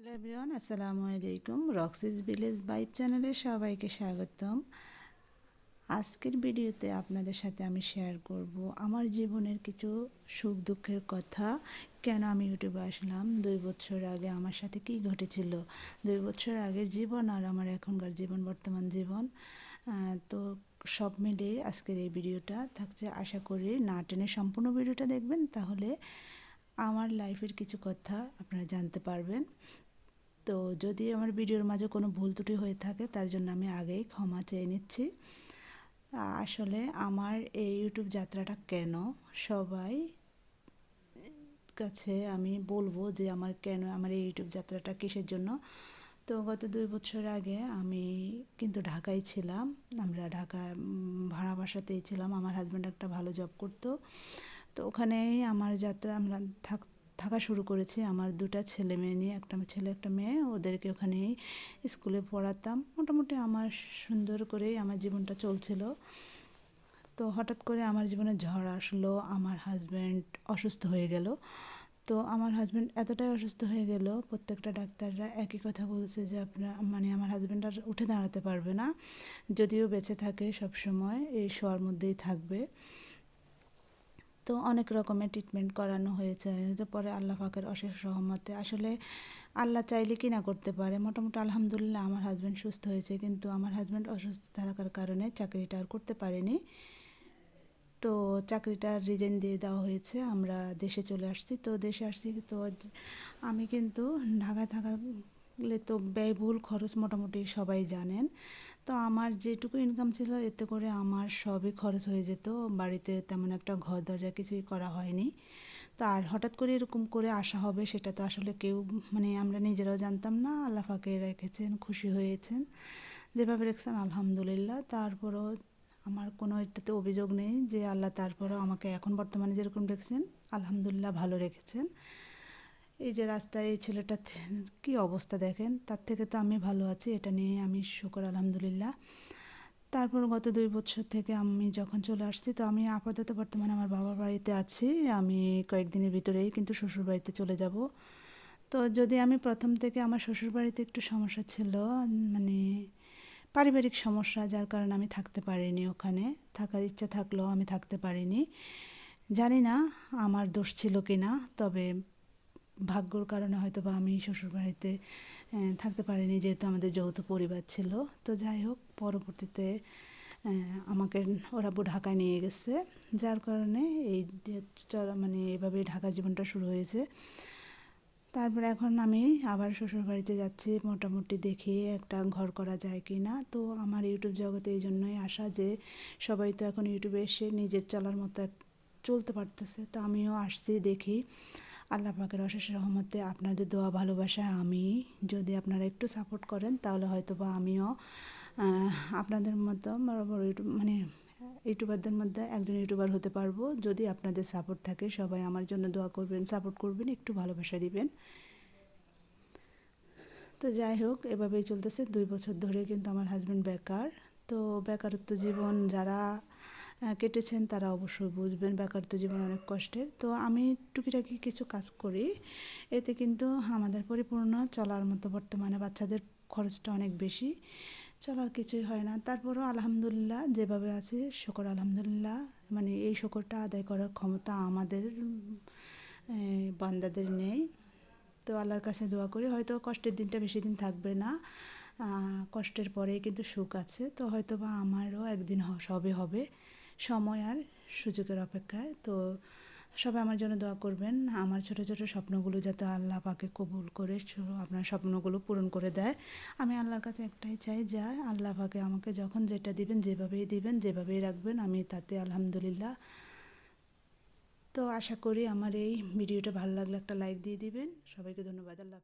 Hello everyone, আসসালামু আলাইকুম। রক্সিস village vibe চ্যানেলে সবাইকে স্বাগতম। আজকের ভিডিওতে আপনাদের সাথে আমি শেয়ার করব আমার জীবনের কিছু সুখ দুঃখের কথা। কেন আমি ইউটিউবে আসলাম, 2 বছর আগে আমার সাথে কী ঘটেছিল, 2 বছর আগের জীবন আর আমার এখনকার জীবন, বর্তমান জীবন। তো সব মিলিয়ে আজকের এই ভিডিওটা থাকছে। আশা করি না টেনে সম্পূর্ণ ভিডিওটা দেখবেন, তাহলে আমার লাইফের কিছু কথা আপনারা জানতে পারবেন। তো যদি আমার ভিডিওর মাঝে কোনো ভুল ত্রুটি হয়ে থাকে তার জন্য আমি আগেই ক্ষমা চেয়ে নিচ্ছি। আসলে আমার এই ইউটিউব যাত্রাটা কেন, সবাই কাছে আমি বলবো যে আমার এই ইউটিউব যাত্রাটা কিসের জন্য। তো গত 2 বছর আগে আমি কিন্তু ঢাকায় ছিলাম। আমরা ঢাকায় ভাড়া বাসাতেই ছিলাম। আমার হাজব্যান্ড একটা ভালো জব করতো, তো ওখানেই আমার যাত্রা। আমরা থাকা শুরু করেছি আমার 2টা ছেলে মেয়ে নিয়ে, একটা ছেলে একটা মেয়ে। ওদেরকে ওখানেই স্কুলে পড়াতাম। মোটামুটি আমার সুন্দর করেই আমার জীবনটা চলছিল। তো হঠাৎ করে আমার জীবনে ঝড় আসলো, আমার হাজব্যান্ড অসুস্থ হয়ে গেল। তো আমার হাজব্যান্ড এতটাই অসুস্থ হয়ে গেল, প্রত্যেকটা ডাক্তাররা একই কথা বলছে যে আমার হাজব্যান্ড আর উঠে দাঁড়াতে পারবে না। যদিও বেঁচে থাকে সবসময় এই শোয়ার মধ্যেই থাকবে। তো অনেক রকমের ট্রিটমেন্ট করানো হয়েছে, যে পরে আল্লাহ পাকের অশেষ রহমতে আসলে আল্লাহ চাইলে কি না করতে পারে। মোটামুটি আলহামদুলিল্লাহ আমার হাজব্যান্ড সুস্থ হয়েছে, কিন্তু আমার হাজব্যান্ড অসুস্থ থাকার কারণে চাকরিটা আর করতে পারেনি। তো চাকরিটা রিজাইন দিয়ে দেওয়া হয়েছে, আমরা দেশে চলে আসছি। তো দেশে আসছি, তো আমি কিন্তু ঢাকায় থাকলে তো ব্যয়বহুল খরচ মোটামুটি সবাই জানেন। তো আমার যেটুকু ইনকাম ছিল এতে করে আমার সবই খরচ হয়ে যেত। বাড়িতে তেমন একটা ঘর দরজা কিছুই করা হয়নি। তো আর হঠাৎ করে এরকম করে আসা হবে সেটা তো আসলে কেউ আমরা নিজেরাও জানতাম না। আল্লাহ পাকে রেখেছেন, খুশি হয়েছেন যেভাবে রেখেছেন আলহামদুলিল্লাহ। তারপরও আমার কোনো এটাতে অভিযোগ নেই যে আল্লাহ তারপরও আমাকে এখন বর্তমানে যেরকম রেখেছেন আলহামদুলিল্লাহ ভালো রেখেছেন। এই যে রাস্তায় এই ছেলেটার কী অবস্থা দেখেন, তার থেকে তো আমি ভালো আছি, এটা নিয়ে আমি শুকর আলহামদুলিল্লাহ। তারপর গত 2 বছর থেকে আমি যখন চলে আসছি, তো আমি আপাতত বর্তমানে আমার বাবার বাড়িতে আছি। আমি কয়েকদিনের ভিতরেই কিন্তু শ্বশুর বাড়িতে চলে যাব। তো যদি আমি প্রথম থেকে আমার শ্বশুর বাড়িতে একটু সমস্যা ছিল, মানে পারিবারিক সমস্যা, যার কারণে আমি থাকতে পারিনি ওখানে। থাকার ইচ্ছা থাকলেও আমি থাকতে পারিনি। জানি না আমার দোষ ছিল কি না, তবে ভাগ্যর কারণে হয়তো বা আমি শ্বশুরবাড়িতে থাকতে পারিনি, যেহেতু আমাদের যৌথ পরিবার ছিল। তো যাই হোক, পরবর্তীতে আমাকে ওরা ঢাকায় নিয়ে গেছে, যার কারণে এই যে এভাবে ঢাকার জীবনটা শুরু হয়েছে। তারপরে এখন আমি আবার শ্বশুরবাড়িতে যাচ্ছি, মোটামুটি দেখি একটা ঘর করা যায় কি না। তো আমার ইউটিউব জগতে এই জন্যই আসা যে সবাই তো এখন ইউটিউবে এসে নিজের চলার মতো চলতে পারতেছে। তো আমিও আসছি, দেখি আল্লাহ পাকের অশেষ রহমতে আপনাদের দোয়া ভালোবাসায় আমি, যদি আপনারা একটু সাপোর্ট করেন তাহলে হয়তো বা আমিও আপনাদের মতো বড় বড় ইউটিউবারদের মধ্যে একজন ইউটিউবার হতে পারবো। যদি আপনাদের সাপোর্ট থাকে, সবাই আমার জন্য দোয়া করবেন, সাপোর্ট করবেন, একটু ভালোবাসা দিবেন। তো যাই হোক, এভাবেই চলতেছে। 2 বছর ধরে কিন্তু আমার হাজব্যান্ড বেকার। তো বেকারত্ব জীবন যারা কেটেছেন তারা অবশ্যই বুঝবেন, বেকারত্ব জীবন অনেক কষ্টের। তো আমি টুকিটাকি কিছু কাজ করি, এতে কিন্তু আমাদের পরিপূর্ণ চলার মতো। বর্তমানে বাচ্চাদের খরচটা অনেক বেশি, চলার কিছুই হয় না। তারপরও আলহামদুলিল্লাহ যেভাবে আছে, শুকর আলহামদুলিল্লাহ। এই শুকরটা আদায় করার ক্ষমতা আমাদের বান্দাদের নেই। তো আল্লাহর কাছে দোয়া করি, হয়তো কষ্টের দিনটা বেশি দিন থাকবে না। কষ্টের পরেই কিন্তু সুখ আছে। তো হয়তো বা আমারও একদিন সবে হবে, সময় আর সুযোগের অপেক্ষায়। তো সবাই আমার জন্য দোয়া করবেন, আমার ছোট ছোট স্বপ্নগুলো যাতে আল্লাহ পাকে কবুল করে আপনার স্বপ্নগুলো পূরণ করে দেয়। আমি আল্লাহর কাছে একটাই চাই, যে আল্লাহ পাকে আমাকে যখন যেটা দিবেন, যেভাবেই দিবেন, যেভাবেই রাখবেন, আমি তাতে আলহামদুলিল্লাহ। তো আশা করি আমার এই ভিডিওটা ভালো লাগলে একটা লাইক দিয়ে দিবেন। সবাইকে ধন্যবাদ। আল্লাহ।